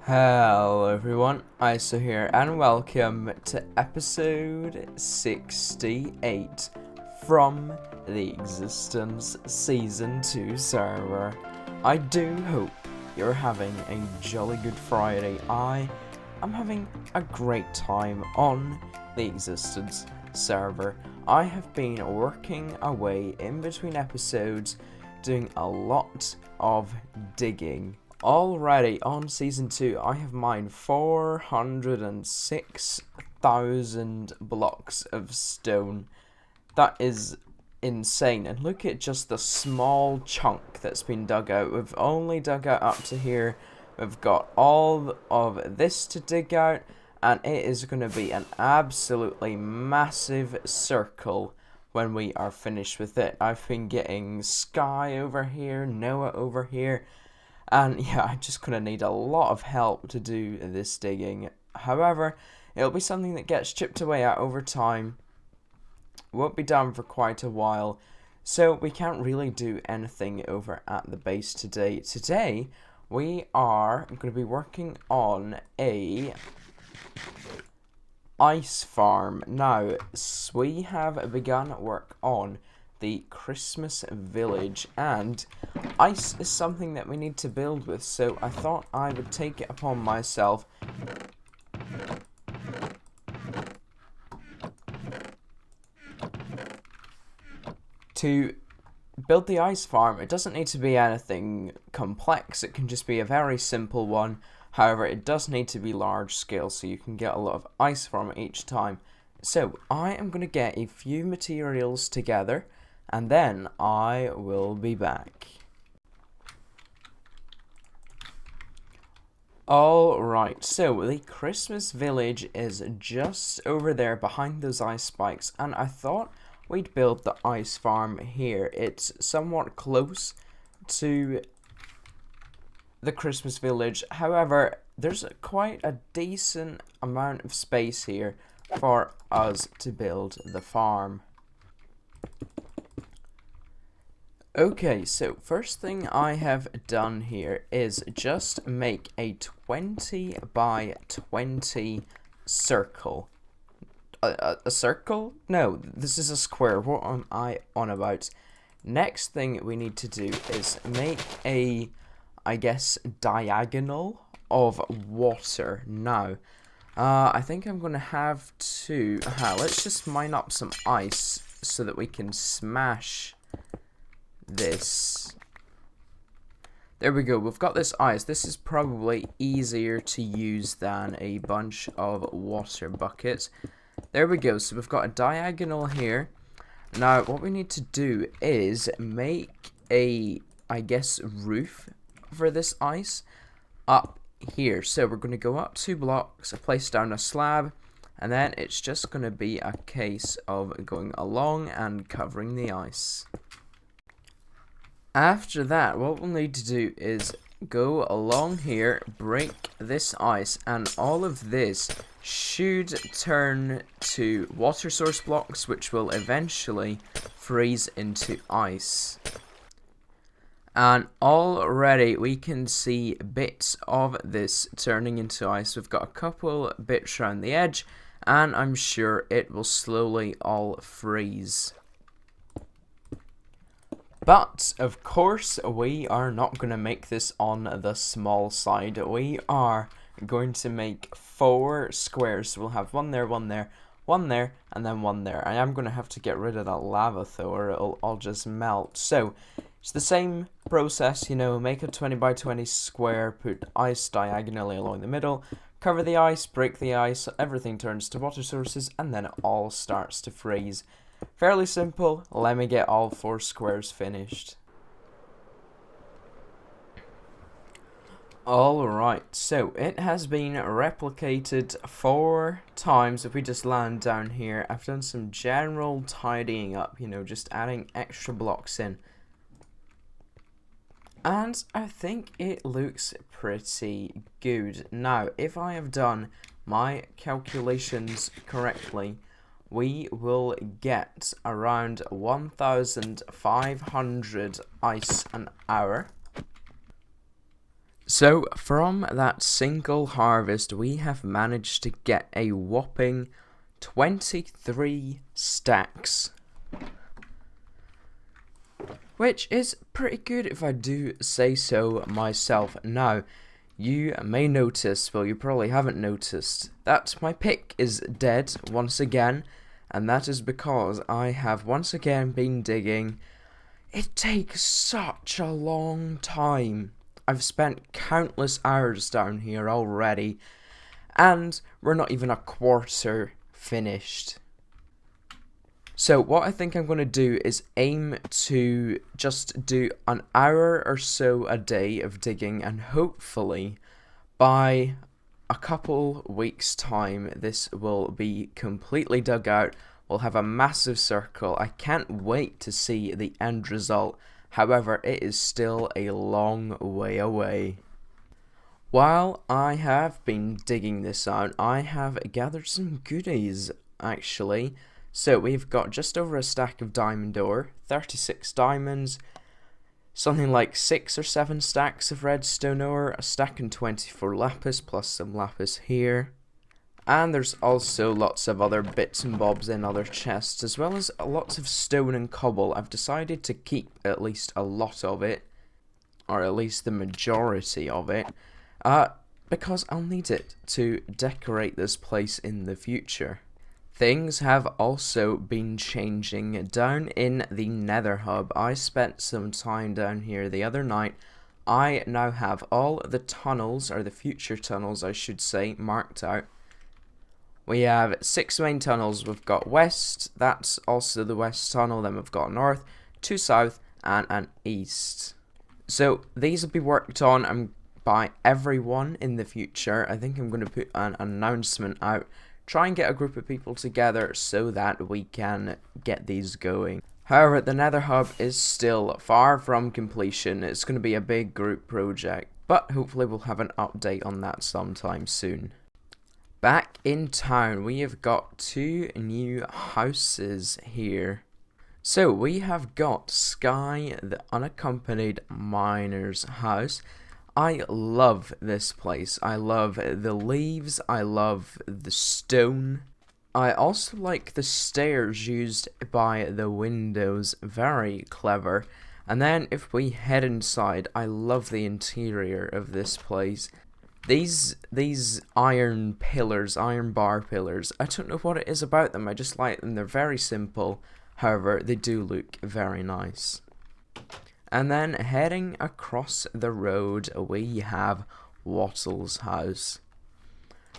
Hello everyone, Iso here and welcome to episode 68 from the Existence Season 2 server. I do hope you're having a jolly good Friday. I am having a great time on the Existence server. I have been working away in between episodes doing a lot of digging. Already on Season 2, I have mined 406,000 blocks of stone. That is insane. And look at just the small chunk that's been dug out. We've only dug out up to here. We've got all of this to dig out. And it is going to be an absolutely massive circle when we are finished with it. I've been getting Sky over here, Noah over here. And yeah, I'm just going to need a lot of help to do this digging. However, it'll be something that gets chipped away at over time. Won't be done for quite a while. So we can't really do anything over at the base today. Today, we are going to be working on a ice farm. Now, we have begun work on the Christmas village, and ice is something that we need to build with, so I thought I would take it upon myself to build the ice farm. It doesn't need to be anything complex, it can just be a very simple one. However, it does need to be large scale so you can get a lot of ice from it each time. So I am going to get a few materials together and then I will be back. Alright, so the Christmas village is just over there behind those ice spikes, and I thought we'd build the ice farm here. It's somewhat close to the Christmas village, however, there's quite a decent amount of space here for us to build the farm. Okay, so first thing I have done here is just make a 20 by 20 circle. A circle? No, this is a square. What am I on about? Next thing we need to do is make a, I guess, diagonal of water. Now, I think I'm going to have to... let's just mine up some ice so that we can smash this. There we go, we've got this ice. This is probably easier to use than a bunch of water buckets. There we go, so we've got a diagonal here. Now what we need to do is make a, I guess, roof for this ice up here. So we're going to go up 2 blocks, place down a slab, and then it's just going to be a case of going along and covering the ice. After that, what we'll need to do is go along here, break this ice, and all of this should turn to water source blocks, which will eventually freeze into ice. And already we can see bits of this turning into ice. We've got a couple bits around the edge, and I'm sure it will slowly all freeze. But, of course, we are not going to make this on the small side. We are going to make 4 squares. So we'll have one there, one there, one there, and then one there. I am going to have to get rid of that lava, though, or it'll all just melt. So, it's the same process, you know, make a 20 by 20 square, put ice diagonally along the middle, cover the ice, break the ice, everything turns to water sources, and then it all starts to freeze. Fairly simple. Let me get all 4 squares finished. Alright, so it has been replicated 4 times. If we just land down here, I've done some general tidying up, you know, just adding extra blocks in. And I think it looks pretty good. Now, if I have done my calculations correctly, we will get around 1,500 ice an hour. So from that single harvest, we have managed to get a whopping 23 stacks, which is pretty good if I do say so myself. Now, you may notice, well, you probably haven't noticed, that my pick is dead once again, and that is because I have once again been digging. It takes such a long time. I've spent countless hours down here already, and we're not even a quarter finished. So what I think I'm going to do is aim to just do an hour or so a day of digging, and hopefully by a couple weeks time this will be completely dug out. We'll have a massive circle. I can't wait to see the end result. However, it is still a long way away. While I have been digging this out, I have gathered some goodies, actually. So we've got just over a stack of diamond ore, 36 diamonds, something like 6 or 7 stacks of redstone ore, a stack and 24 lapis, plus some lapis here. And there's also lots of other bits and bobs in other chests, as well as lots of stone and cobble. I've decided to keep at least a lot of it, or at least the majority of it, because I'll need it to decorate this place in the future. Things have also been changing down in the Nether Hub. I spent some time down here the other night. I now have all the tunnels, or the future tunnels I should say, marked out. We have 6 main tunnels. We've got west, that's also the west tunnel. Then we've got north, 2 south, and an east. So these will be worked on by everyone in the future. I think I'm going to put an announcement out. Try and get a group of people together so that we can get these going. However, the Nether Hub is still far from completion. It's going to be a big group project, but hopefully we'll have an update on that sometime soon. Back in town, we have got 2 new houses here. So we have got Sky, the unaccompanied miner's house. I love this place. I love the leaves. I love the stone. I also like the stairs used by the windows. Very clever. And then if we head inside, I love the interior of this place. These iron pillars, iron bar pillars, I don't know what it is about them. I just like them. They're very simple. However, they do look very nice. And then heading across the road, we have Wattle's house.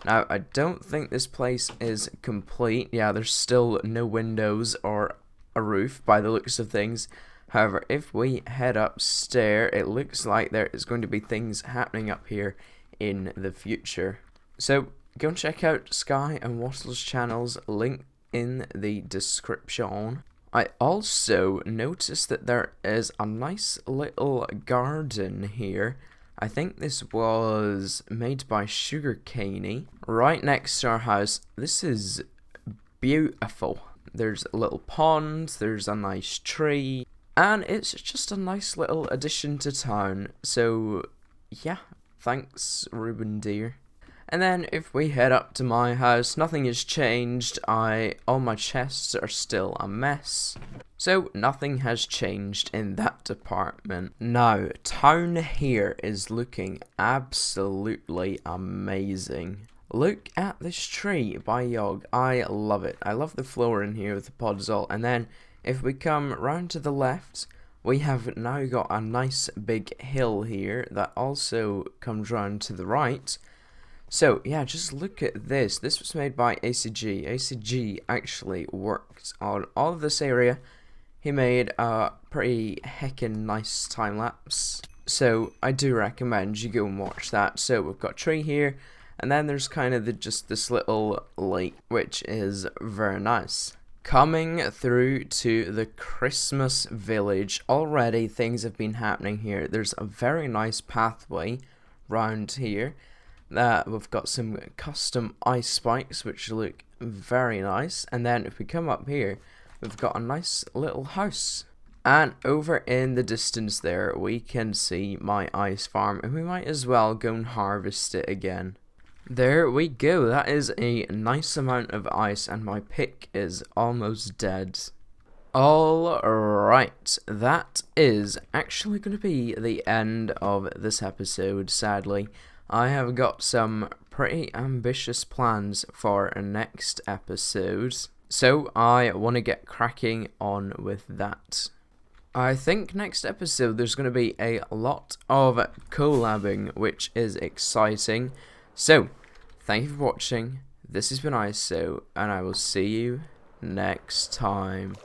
Now, I don't think this place is complete. Yeah, there's still no windows or a roof by the looks of things. However, if we head upstairs, it looks like there is going to be things happening up here in the future. So go and check out Sky and Wattle's channels, link in the description. I also noticed that there is a nice little garden here. I think this was made by Sugarcaney, right next to our house. This is beautiful. There's a little pond, there's a nice tree, and it's just a nice little addition to town. So yeah, thanks Ruben dear. And then if we head up to my house, nothing has changed. All my chests are still a mess. So nothing has changed in that department. Now, town here is looking absolutely amazing. Look at this tree by Yog. I love it. I love the floor in here with the podzol. And then if we come round to the left, we have now got a nice big hill here that also comes round to the right. So yeah, just look at this. This was made by ACG. ACG actually worked on all of this area. He made a pretty heckin' nice time lapse. So I do recommend you go and watch that. So we've got a tree here, and then there's kind of just this little lake, which is very nice. Coming through to the Christmas village, already things have been happening here. There's a very nice pathway round here. We've got some custom ice spikes which look very nice, and then if we come up here, we've got a nice little house. And over in the distance there, we can see my ice farm, and we might as well go and harvest it again. There we go, that is a nice amount of ice, and my pick is almost dead. Alright, that is actually going to be the end of this episode, sadly. I have got some pretty ambitious plans for a next episode, so I want to get cracking on with that. I think next episode there's going to be a lot of collabing, which is exciting. So, thank you for watching. This has been exi-iso, and I will see you next time.